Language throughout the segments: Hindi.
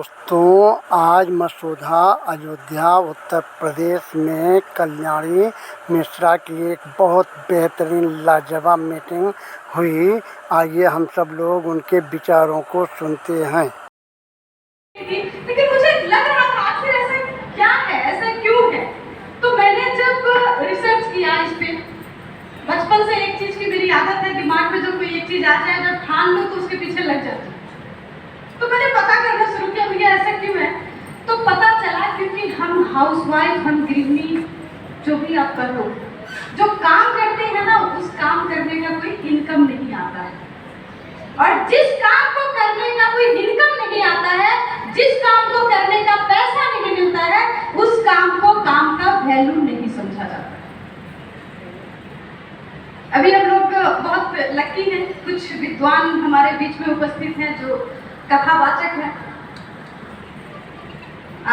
दोस्तों, आज मसूधा अयोध्या उत्तर प्रदेश में कल्याणी मिश्रा की एक बहुत बेहतरीन लाजवाब मीटिंग हुई। आइए हम सब लोग उनके विचारों को सुनते हैं। लेकिन मुझे लग रहा था आखिर ऐसा क्या है, ऐसा क्यों है। तो मैंने जब रिसर्च किया इस पे, बचपन से एक चीज की मेरी आदत है, दिमाग में जब कोई एक चीज आ जाए, जब ठान लो तो उसके पीछे लग जाती हूँ। तो मैंने पता करना शुरू किया भैया ऐसा क्यों है। तो पता चला क्योंकि हम हाउसवाइफ, हम गृहिणी, जो भी आप कर लो, जो काम करते हैं ना, उस काम करने का कोई इनकम नहीं आता है। और जिस काम को करने का कोई इनकम नहीं आता है, जिस काम को करने का पैसा नहीं मिलता है, उस काम को काम का वैल्यू नहीं समझा जाता। अभी हम लोग बहुत लकी हैं, कुछ विद्वान हमारे बीच में उपस्थित हैं जो कथावाचक हैं।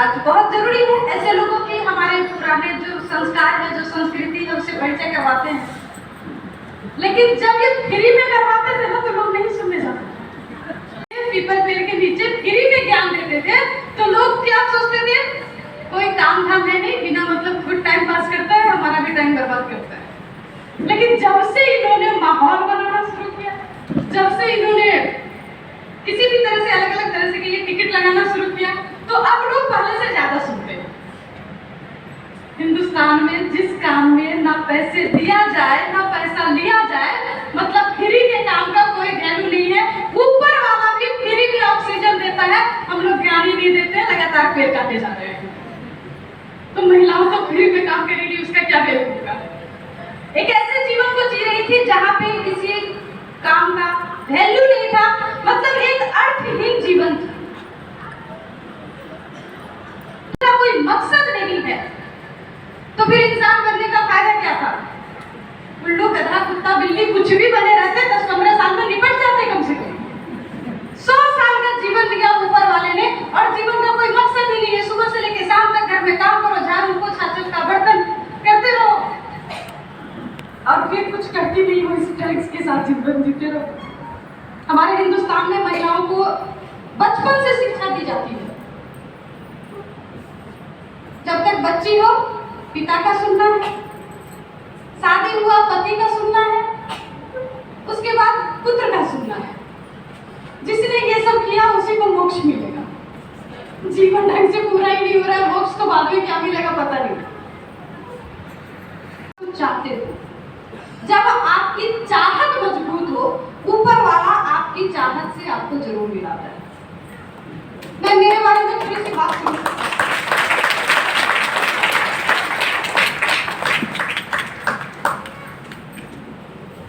आज बहुत जरूरी है ऐसे लोगों की, हमारे पुराने जो संस्कार है, जो संस्कृति है, उससे परिचय करवाते हैं। लेकिन जब ये फ्री में करवाते थे ना, तो लोग नहीं सुनने जाते। पीपल पेड़ के नीचे फ्री में ज्ञान देते थे, तो लोग क्या सोचते थे, कोई काम धाम है नहीं, बिना मतलब खुद टाइम पास करता है, हमारा भी टाइम बर्बाद करता है। लेकिन जब से इन्होंने माहौल बनाना शुरू किया, जब से इन्होंने किसी भी तरह से अलग अलग तरह से के लिए टिकट लगाना शुरू किया, तो अब लोग पहले से ज्यादा सुनते हैं। हिंदुस्तान में जिस काम में ना पैसे दिया जाए ना पैसा लिया जाए, मतलब फ्री के काम का कोई वैल्यू नहीं है। ऊपर वाला भी फ्री में ऑक्सीजन देता है, हम लोग ध्यान ही नहीं देते, लगातार पेड़ काटे जा रहे हैं। तो महिलाओं तो फ्री में काम करेगी, उसका क्या वैल्यू होगा। एक ऐसे जीवन को जी रही थी जहां पे किसी काम का वैल्यू नहीं था, मतलब एक अर्थहीन जीवन था, कोई मकसद नहीं है। तो फिर इंसान बनने का फायदा क्या था। उल्लू, गधा, कुत्ता, बिल्ली कुछ भी बने रहते, 10-15 साल में निपट जाते कम से कम। 100 साल का जीवन दिया ऊपर वाले ने, और जीवन का कोई मकसद ही नहीं है। सुबह से लेकर शाम तक घर में काम करो, झाड़ू पोछा चटका बर्तन करते रहो, और फिर कुछ करती नहीं हो, इस टैक्स के साथ जीवन जीते रहो। हमारे हिंदुस्तान में महिलाओं को बचपन से शिक्षा दी जाती है, जब तक बच्ची हो पिता का सुनना है, शादी हुआ पति का सुनना है, उसके बाद पुत्र का सुनना है। जिसने ये सब किया उसी को मोक्ष मिलेगा। जीवन ढंग से पूरा ही नहीं हो रहा है, मोक्ष तो बाद में क्या मिलेगा पता नहीं। तुम चाहते हो, जब आपकी चाहत मजबूत हो, ऊपर वाला आपकी चाहत से आपको जरूर मिलाता है। मैं मेरे बारे में थोड़ी सी बात करूं।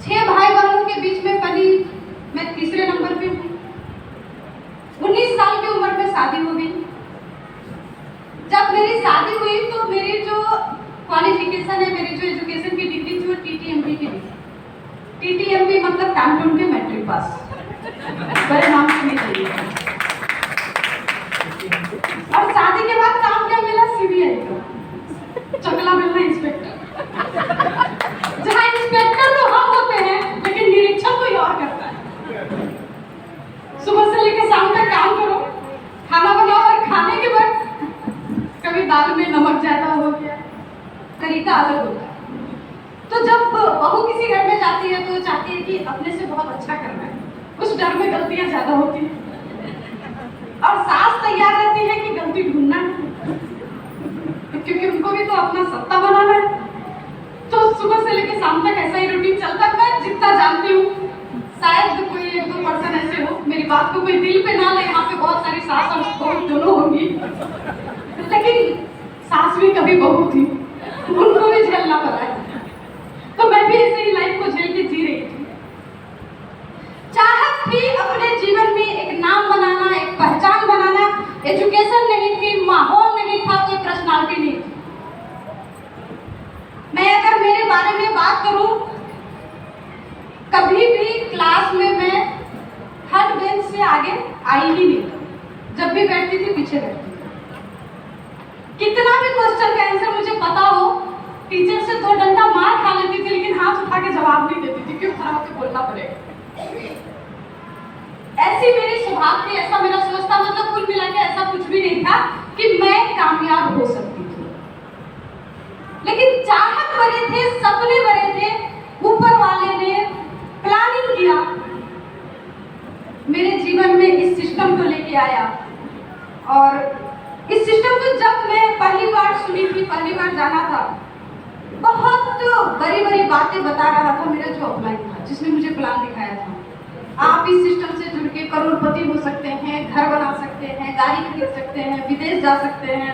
6 भाई बहनों के बीच में पली, मैं तीसरे नंबर पे हूँ। 19 साल की उम्र में शादी हो गई। जब मेरी शादी हुई तो मेरी जो क्वालिफिकेशन है, मेरी जो एजुकेशन की डिग्री थी, वो TTMB की थी। TTMB मतलब कानपुर के मैट्रिक पास, बड़े नाम सुनी चाहिए। और शादी के बाद काम क्या मिला, CBI का चकला मिलना, इंस्पेक्टर। जहाँ इंस्पेक्टर तो हम होते हैं, लेकिन निरीक्षण कोई और करता है। सुबह से लेकर शाम तक काम करो, खाना बनाओ, और खाने के बाद कभी दाल में नमक ज्यादा हो गया, तरीका अलग होता है। तो जब बहू किसी घर में जाती है तो चाहती है कि अपने से बहुत अच्छा करना है, उस डर में गलतियां ज्यादा होती हैं। और सास तैयार रहती है कि गलती ढूंढना है, क्योंकि उनको भी तो अपना सत्ता बनाना है। तो सुबह से लेकर शाम तक ऐसा ही रूटीन चलता है। मैं जितना जानती हूँ, शायद कोई 1-2% ऐसे हो, मेरी बात को कोई दिल पे ना ले, यहाँ पे बहुत सारी सास और बहू दोनों होंगी, लेकिन सास भी कभी बहू थी, उनको भी झेलना पड़ा है। तो मैं भी ऐसे ही लाइफ को झेल के जी रही थी। चाहत थी अपने जीवन में एक नाम बनाना, एक पहचान बनाना। एजुकेशन नहीं थी, माहौल नहीं था, कोई पर्सनालिटी नहीं थी। मैं अगर मेरे बारे में बात करूं, कभी भी क्लास में मैं थर्ड बेंच से आगे आई ही नहीं। जब भी बैठती थी पीछे बैठती थी। कितना भी क्वेश्चन का आंसर मुझे पता हो, टीचर से 2 डंडा मार खा लेती थी, लेकिन हाथ उठा के जवाब नहीं देती थी, क्यों खड़ा होकर बोलना पड़ेगा। ऐसी मेरी स्वभाव थी, ऐसा मेरा सोच था। मतलब कुल मिला के ऐसा थे, सपने भरे थे, ऊपर वाले ने प्लानिंग किया, मेरे जीवन में इस सिस्टम को लेके आया। और इस सिस्टम को जब मैं पहली बार सुनी थी, पहली बार जाना था, बहुत बड़ी बड़ी बातें बता रहा था मेरा जो अपलाइन था, जिसने मुझे प्लान दिखाया था। आप इस सिस्टम से जुड़ के करोड़पति हो सकते हैं, घर बना सकते हैं, गाड़ी खरीद सकते हैं, विदेश जा सकते हैं।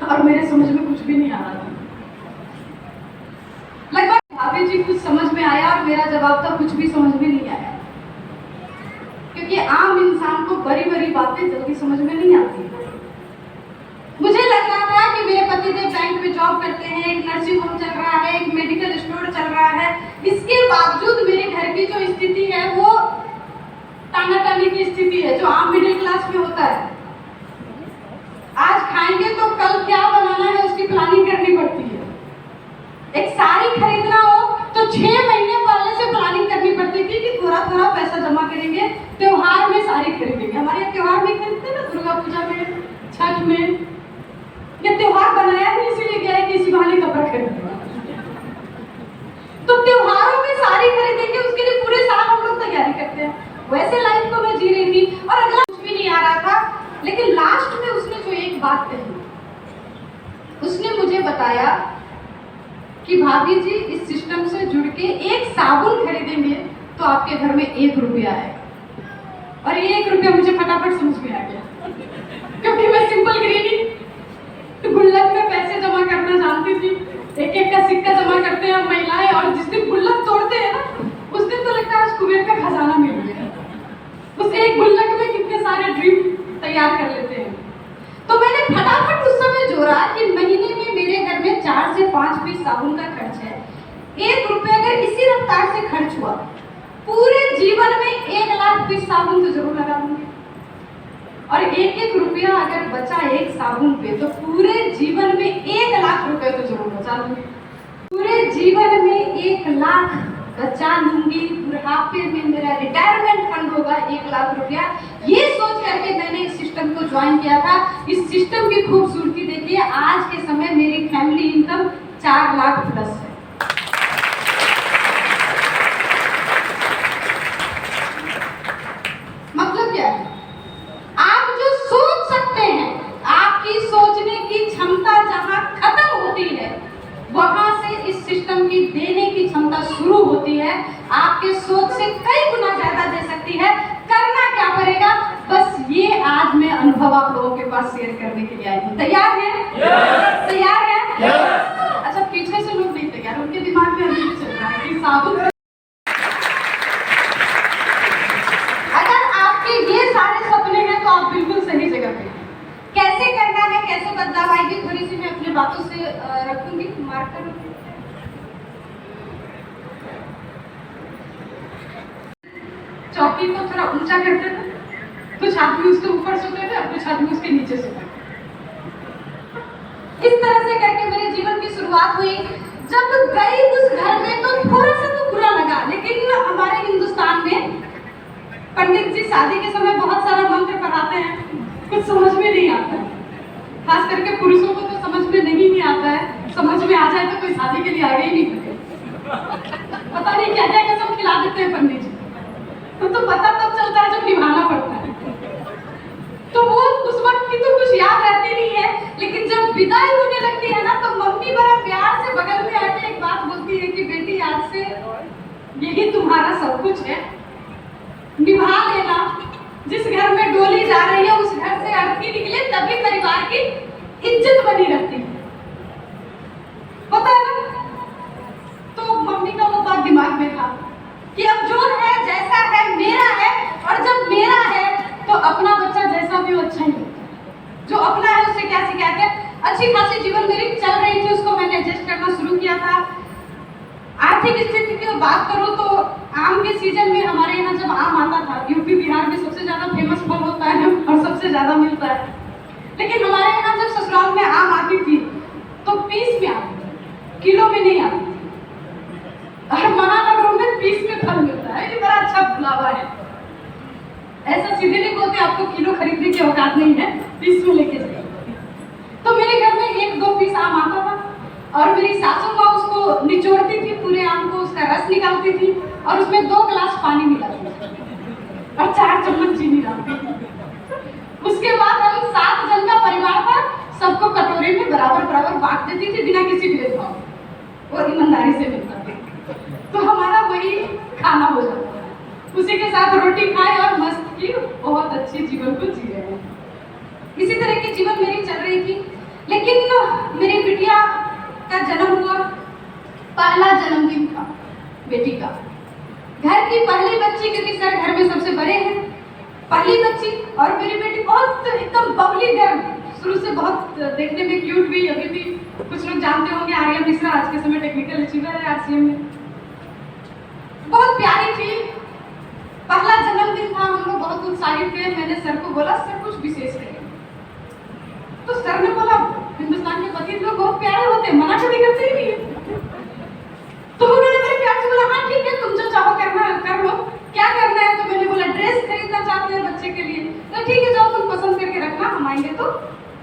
और मेरे समझ में कुछ भी नहीं आ रहा था। लगभग भाभी जी कुछ समझ में आया और मेरा जवाब था कुछ भी समझ में नहीं आया, क्योंकि आम इंसान को बड़ी बड़ी बातें जल्दी समझ में नहीं आती। मुझे लग रहा था कि मेरे पतिदेव बैंक में जॉब करते हैं, एक नर्सिंग होम चल रहा है, एक मेडिकल स्टोर चल रहा है, इसके बावजूद मेरे घर की जो स्थिति है वो टानाटानी की स्थिति है, जो आम मिडिल क्लास में होता है। आज खाएंगे तो कल क्या बनाना है उसकी प्लानिंग करनी पड़ती है। एक साड़ी खरीदना हो तो 6 महीने पहले से प्लानिंग करनी पड़ती थी कि थोड़ा थोड़ा पैसा जमा करेंगे, त्योहार में साड़ी खरीदेंगे। हमारे यहाँ त्योहार में खरीदते ना, दुर्गा पूजा में, छठ में। ये त्योहार बनाया ही इसीलिए गया है कि इसी बहाने कपड़ा खरीदेंगे। तो त्योहारों में साड़ी खरीदेंगे, उसके लिए पूरे साल हम लोग तैयारी करते हैं। वैसे लाइफ को मैं जी रही थी और अगला कुछ भी नहीं आ रहा था। लेकिन लास्ट में उसने जो एक बात कही, उसने मुझे बताया कि भाभी जी इस सिस्टम से जुड़ के एक साबुन खरीदेंगे तो आपके घर में 1 रुपया आएगा। और ये 1 रुपया मुझे फटाफट समझ में आ गया, क्योंकि मैं सिंपल गृहिणी गुल्लक में पैसे जमा करना जानती थी। एक एक का सिक्का जमा करते हैं हम महिलाएं, और जिस दिन गुल्लक तोड़ते हैं ना, उस दिन तो लगता है आज कुबेर का खजाना मिल गया। उस एक गुल्लक में कितने सारे ड्रीम तैयार कर लेते हैं। तो मैंने फटाफट उस समय जोड़ा कि महीने में मेरे घर में 4 से 5 पीस साबुन का खर्च है। 1 रुपया अगर इसी रफ्तार से खर्च हुआ, पूरे जीवन में 1 लाख पीस साबुन तो जरूर लगा दूंगी। और 1-1 रुपया अगर बचा एक साबुन पे, तो पूरे जीवन में 1 लाख रुपए तो जरूर बचा लूंगी। पूरे जीवन में 1 लाख बचा लूंगी। बुढ़ापे में मेरा रिटायरमेंट फंड होगा 1 लाख रुपया। ये सोच करके मैंने इस सिस्टम को ज्वाइन किया था। इस सिस्टम की खूबसूरती देखिए, आज के समय मेरी फैमिली इनकम 4 लाख प्लस है। मतलब क्या है? आप जो सोच सकते हैं, आपकी सोचने की क्षमता जहां खत्म होती है, वहां से इस सिस्टम की देने की क्षमता शुरू होती है। आपके सोच से कई गुना ज्यादा दे सकती है। करना क्या पड़ेगा? बस ये आज मैं अनुभव आप लोगों के पास शेयर करने के लिए आई हूँ। तैयार है? तैयार है? अच्छा, पीछे से लोग नहीं तैयार, उनके दिमाग में अभी भी चल रहा है कि साबुन। अगर आपके ये सारे सपने हैं तो आप बिल्कुल सही जगह पे हैं। कैसे करना है, कैसे बदलाव आएगी, थोड़ी सी मैं अपनी बातों से रखूंगी, मार्कर रखूंगी। चौकी को थोड़ा ऊंचा करते थे, कुछ आदमी उसके ऊपर सोते थे और कुछ आदमी उसके नीचे सोते थे। इस तरह से करके मेरे जीवन की शुरुआत हुई। जब गई उस घर में तो थोड़ा सा तो बुरा लगा, लेकिन हमारे हिंदुस्तान में पंडित जी शादी के समय बहुत सारा मंत्र पढ़ाते हैं, कुछ समझ में नहीं आता है। खास करके पुरुषों को तो समझ में नहीं आता है। समझ में आ जाए तो कोई शादी के लिए आगे ही नहीं करते। पता नहीं क्या क्या कसम खिला देते हैं पंडित जी। तो पता तब चलता है जब निभाना पड़ता है। तो वो उस वक्त की तो कुछ याद रहती नहीं है, लेकिन जब विदाई होने लगती है ना, तो मम्मी बड़ा प्यार से बगल में आके एक बात बोलती है कि बेटी, आज से यही तुम्हारा सब कुछ है, निभा लेना। जिस घर में डोली जा रही है उस घर से अर्थी निकले, तभी परिवार की इज्जत बनी रहती है, पता है ना। तो मम्मी का वो बात दिमाग में था कि अब जो है जैसा है मेरा है, और जब मेरा है तो अपना बच्चा जैसा भी हो अच्छा ही होता है। जो अपना है उससे क्या शिकायत है। अच्छी खासी जीवन मेरी चल रही थी, उसको मैंने एडजस्ट करना शुरू किया था। आर्थिक स्थिति की बात करूं तो आम के सीजन में हमारे यहाँ जब आम आता था, यूपी बिहार में सबसे ज्यादा फेमस फल होता है और सबसे ज्यादा मिलता है। लेकिन हमारे यहाँ जब ससुराल में आम आती थी तो पीस में आती थी, किलो में नहीं आती थी। और महानगरों में पीस में फल मिलता है, ये बड़ा अच्छा बुलावा है। ऐसा सीधे नहीं बोलते आपको किलो खरीदने की औकात नहीं है, पीस में लेके जाइए। तो मेरे घर में 1-2 पीस आम आता था। और मेरी सासू माँ उसको निचोड़ती थी, पूरे आम को उसका रस निकालती थी और उसमें 2 गिलास पानी मिलाती थी और 4 चम्मच चीनी डालती थी। उसके बाद हम 7 जन का परिवार था, सबको कटोरे में बराबर बराबर बांट देती थी बिना किसी भेदभाव, वो ईमानदारी से मिलता था। तो हमारा वही खाना हो जाता है, उसी के साथ रोटी खाए और मस्त की बहुत अच्छे जीवन को जी रहे हैं। इसी तरह की जीवन मेरी चल रही थी, लेकिन मेरी बिटिया का जन्म हुआ, पहला जन्मदिन था बेटी का, घर की पहली बच्ची, क्योंकि सर घर में सबसे बड़े हैं, पहली बच्ची। और मेरी बेटी बहुत एकदम बबली गर्ल, शुरू से बहुत देखने में क्यूट भी, अभी भी कुछ लोग जानते होंगे आर्या मिश्रा आज के समय टेक्निकल अचीवर है आरसीएम में, बहुत प्यारी थी। पहला जन्मदिन था, हम लोग बहुत उत्साहित थे। मैंने सर को बोला सर कुछ विशेष करें, तो सर ने बोला हिंदुस्तान के पति लोग बहुत प्यारे होते हैं, मना कभी करते ही नहीं है। तो उन्होंने मेरे प्यार से बोला हाँ ठीक है, तुम जो चाहो करना कर लो, क्या करना है। तो मैंने बोला ड्रेस खरीदना चाहते हैं बच्चे के लिए, तो ठीक है जाओ तुम पसंद करके रखना, हम आएंगे तो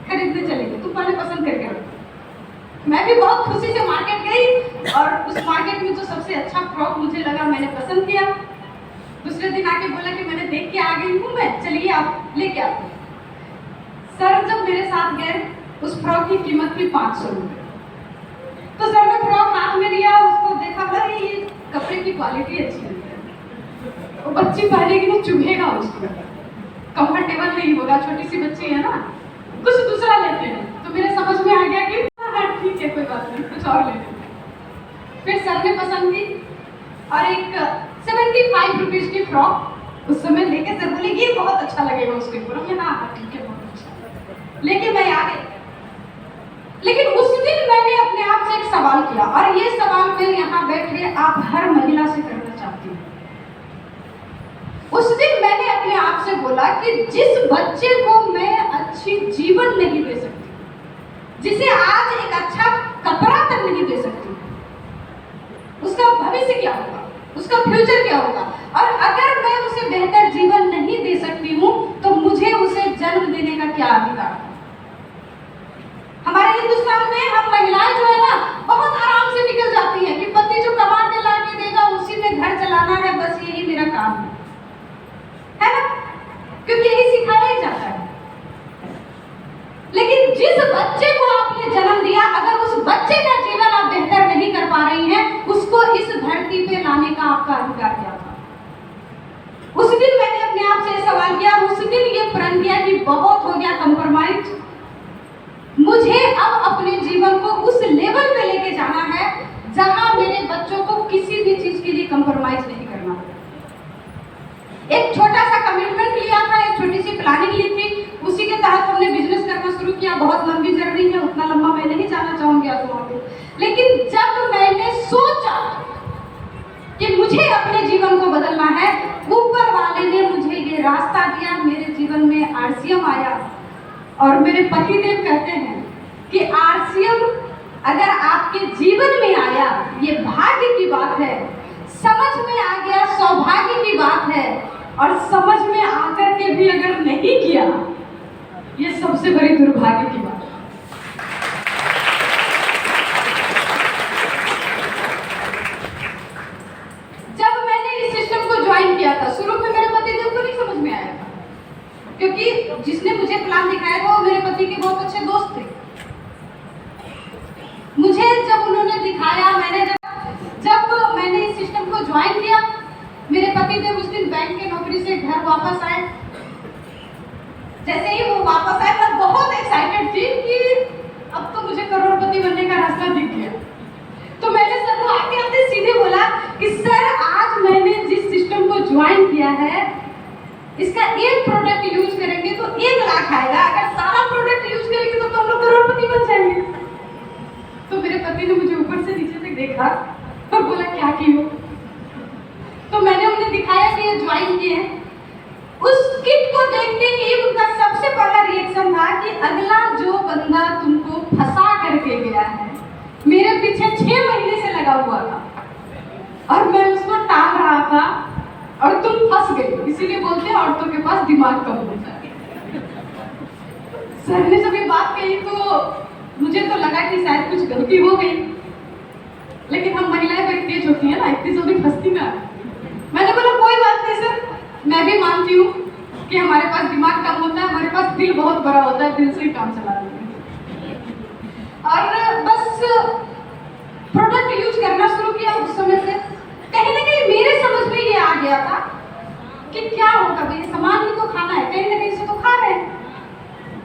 खरीदने चलेंगे, तुम पहले पसंद करके रखो। मैं भी बहुत खुशी से मार्केट गई और उस मार्केट में जो सबसे अच्छा फ्रॉक मुझे लगा मैंने पसंद किया। दूसरे दिन आके बोला कि मैंने देख के आ गई हूँ मैं, चलिए आप लेके आते। सर जब मेरे साथ गए, उस फ्रॉक की कीमत थी 500 रुपये। तो सर ने फ्रॉक हाथ में लिया, उसको देखा, अरे ये कपड़े की क्वालिटी अच्छी है, वो बच्ची पहनेगी ना चुभेगा उसको, कंफर्टेबल नहीं होगा, छोटी सी बच्ची है ना, कुछ दूसरा लेते हैं। तो मेरे समझ में आ गया कि हाँ ठीक है कोई बात नहीं, कुछ और ले लेते हैं। फिर सर ने पसंद की और एक 75 रुपीज की फ्रॉक उस समय लेके सर बोले ये बहुत अच्छा लगेगा उसके ऊपर। मैं हाँ ठीक है बहुत अच्छा लेके मैं आ गई। लेकिन उस दिन मैंने अपने आप से एक सवाल किया, और ये सवाल मैं यहाँ बैठे आप हर महिला से करना चाहती हूँ। उस दिन मैंने अपने आप से बोला कि जिस बच्चे को मैं अच्छी जीवन नहीं दे सकती, जिसे आज एक अच्छा कपड़ा तक नहीं दे सकती, उसका भविष्य क्या होगा, उसका फ्यूचर क्या होगा। और अगर मैं उसे बेहतर जीवन नहीं दे सकती हूँ तो मुझे उसे जन्म देने का क्या अधिकार है। हमारे हिंदुस्तान में हम महिलाएं जो है ना बहुत आराम से निकल जाती हैं कि पति जो कमा के ला के देगा उसी में घर चलाना है, बस यही मेरा काम है ना, क्योंकि यही सिखाया ही जाता है। लेकिन जिस बच्चे को आपने जन्म दिया, अगर उस बच्चे का जीवन आप बेहतर नहीं कर पा रही हैं, उसको इस धरती पे लाने का आपका अधिकार क्या था। उस दिन मैंने अपने आप से सवाल किया, उस दिन ये प्रण किया कि बहुत हो गया कंप्रोमाइज, मुझे अब अपने जीवन को उस लेवल पे लेके जाना है जहां मेरे बच्चों को किसी भी चीज के लिए कंप्रोमाइज नहीं करना। एक छोटा सा कमिटमेंट लिया था, एक छोटी सी प्लानिंग ली थी, उसी के तहत हमने बिजनेस करना शुरू किया। बहुत लंबी जर्नी है, उतना लंबा मैं नहीं जाना चाहूंगी आज वहां पे। लेकिन जब मैंने सोचा कि मुझे अपने जीवन को बदलना है, ऊपर वाले ने मुझे ये रास्ता दिया, मेरे जीवन में आरसीएम आया। और मेरे पतिदेव कहते हैं कि आरसीएम अगर आपके जीवन में आया ये भाग्य की बात है, समझ में आ गया सौभाग्य की बात है, और समझ में आकर के भी अगर नहीं किया ये सबसे बड़ी दुर्भाग्य की बात है। जब मैंने इस सिस्टम को ज्वाइन किया था, शुरू में मेरे पतिदेव को नहीं समझ में आया था, क्योंकि जिसने मुझे प्लान दिखाया था वो मेरे पति के बहुत अच्छे दोस्त थे। मुझे जब उन्होंने दिखाया, जब मैंने इस सिस्टम को ज्वाइन किया, मेरे पतिदेव उस दिन बैंक के नौकरी से घर वापस आए। जैसे ही वो वापस आए मैं बहुत एक्साइटेड थी कि अब तो मुझे करोड़पति बनने का रास्ता दिख गया। तो मैंने सर को आते आते सीधे बोला कि सर आज मैंने जिस सिस्टम को ज्वाइन किया है इसका एक प्रोडक्ट यूज करेंगे तो 1 लाख आएगा, अगर सारा प्रोडक्ट यूज करेंगे तो हम लोग करोड़पति बन जाएंगे। तो मेरे पति ने मुझे ऊपर से नीचे तक देखा और बोला क्या की हो। तो मैंने उन्हें दिखाया कि ये ज्वाइन किए हैं। उस किट को देखते ही उनका सबसे पहला रिएक्शन था कि अगला जो बंदा तुमको फंसा करके गया है मेरे पीछे 6 महीने से लगा हुआ था और मैं उसको टाल रहा था और तुम फंस गई। इसीलिए बोलते हैं औरतों के पास दिमाग कम होता है। सर ने जब ये बात कही तो मुझे तो लगा कि शायद कुछ गलती हो गई, लेकिन हम महिलाएं बड़ी तेज होती है ना, इतनी जल्दी फंसती ना। मैंने बोला कोई बात नहीं सर, मैं भी मानती हूँ कि हमारे पास दिमाग कम होता है, हमारे पास दिल बहुत बड़ा होता है, दिल से ही काम चला देंगे। और बस प्रोडक्ट यूज करना शुरू किया उस समय से। कहीं ना कहीं मेरे समझ में ये आ गया था कि क्या होगा भाई, सामान ही तो खाना है, कहीं ना कहीं से तो खा रहे हैं,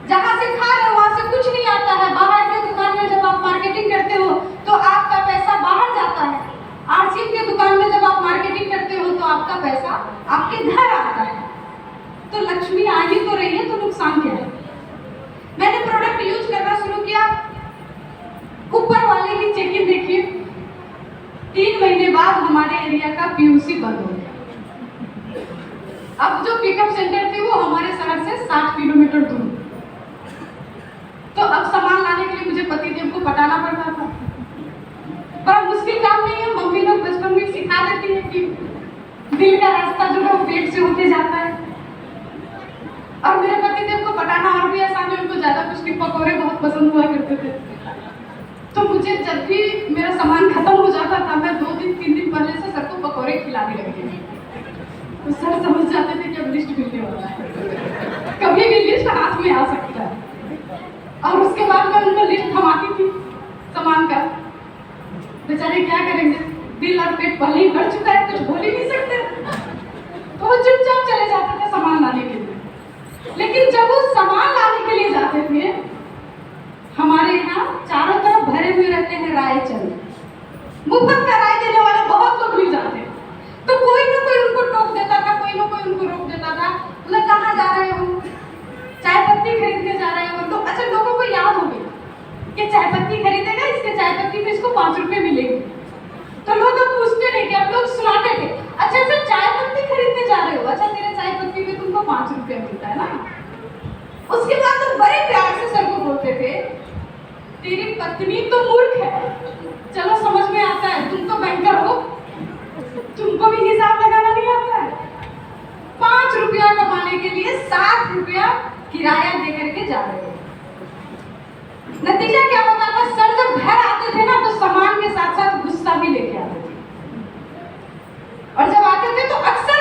जहाँ से खा रहे हो वहाँ से कुछ नहीं आता है। बाहर के दुकान में जब आप मार्केटिंग करते हो तो आपका पैसा बाहर जाता है, आरसीएम के दुकान में जब आप मार्केटिंग करते हो तो आपका पैसा आपके घर आता है। तो लक्ष्मी आ ही तो रही है, तो नुकसान क्या है। मैंने प्रोडक्ट यूज करना शुरू किया, ऊपर वाले की चेकिंग देखिए, 3 महीने बाद हमारे एरिया का पीयूसी बंद हो गया। अब जो पिकअप सेंटर थे वो हमारे शहर से 60 किलोमीटर दूर। तो अब सामान लाने के लिए मुझे पतिदेव को पटाना पड़ता था। बड़ा मुश्किल काम नहीं है, मम्मी लोग बचपन में सिखा देती है कि दिल का रास्ता जो है वो पेट से होके जाता है। और मेरे पतिदेव को पटाना और भी आसान है, उनको ज्यादा कुछ नहीं, पकौड़े बहुत पसंद हुआ करते थे। तो मुझे जब भी मेरा सामान खत्म हो जाता था, मैं 2 दिन 3 दिन पहले से सर को पकौड़े खिलाने लगती थी। तो सर समझ जाते थे कि अब लिस्ट मिलने वाला है, कभी भी लिस्ट हाथ में आ सकता है। और उसके बाद मैं उनको लिस्ट थमाती थी सामान का। बेचारे क्या करेंगे, दिल और पेट पहले ही भर चुका है, कुछ बोल ही नहीं सकते, तो वो चुपचाप चले जाते थे सामान लाने के लिए। लेकिन जब वो सामान लाने के लिए जाते थे, हमारे यहाँ चारों तरफ भरे हुए रहते हैं राय चल, मुफ्त का राय देने वाले बहुत लोग मिल जाते हैं। तो कोई ना कोई उनको टोक देता था, कोई ना कोई उनको रोक देता था, बोले कहाँ जा रहे हो, चाय पत्ती खरीदने जा रहे हो। लोग, अच्छा लोगों को याद हो गया कि चाय पत्ती खरीदेगा, इसके चाय पत्ती पे इसको 5 रुपए मिलेंगे। तो लोग अब पूछते नहीं कि अब लोग सुनाते थे, अच्छा अच्छा चाय पत्ती खरीदने जा रहे हो, अच्छा तेरे चाय पत्ती पे तुमको 5 रुपया मिलता है ना। उसके बाद तो बड़े प्यार से सर को बोलते थे, तेरी पत्नी तो मूर्ख है, चलो समझ में आता है, तुम तो बैंकर हो, तुमको भी हिसाब लगाना नहीं आता है। 5 रुपया कमाने के लिए 60 रुपया किराया दे करके जा रहे हो। नतीजा क्या होता था, सर जब घर आते थे ना तो सामान के साथ साथ गुस्सा भी लेके आते थे। और जब आते थे तो अक्सर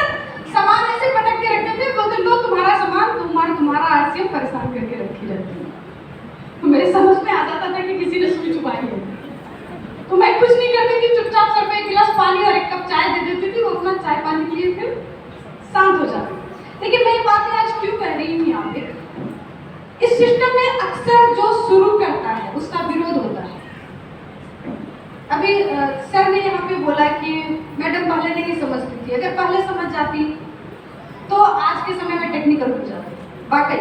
सामान ऐसे पटक के रखते थे, बोलते लो तुम्हारा सामान, तुम्हारा आरसीएम परेशान करके रखी रहती है। तो मेरे समझ में आ जाता था कि किसी ने सुई छुपाई है। तो मैं कुछ नहीं करती थी, चुपचाप सर पे 1 गिलास पानी और 1 कप चाय दे देती थी, वो अपना चाय पानी पिए फिर शांत हो जाती। लेकिन मैं बातें आज क्यों कह रही हूँ यहाँ पे, इस सिस्टम में अक्सर जो शुरू करता है उसका विरोध होता है। अभी सर ने यहाँ पे बोला कि मैडम पहले नहीं समझती थी, अगर पहले समझ जाती तो आज के समय में टेक्निकल हो जाती। वाकई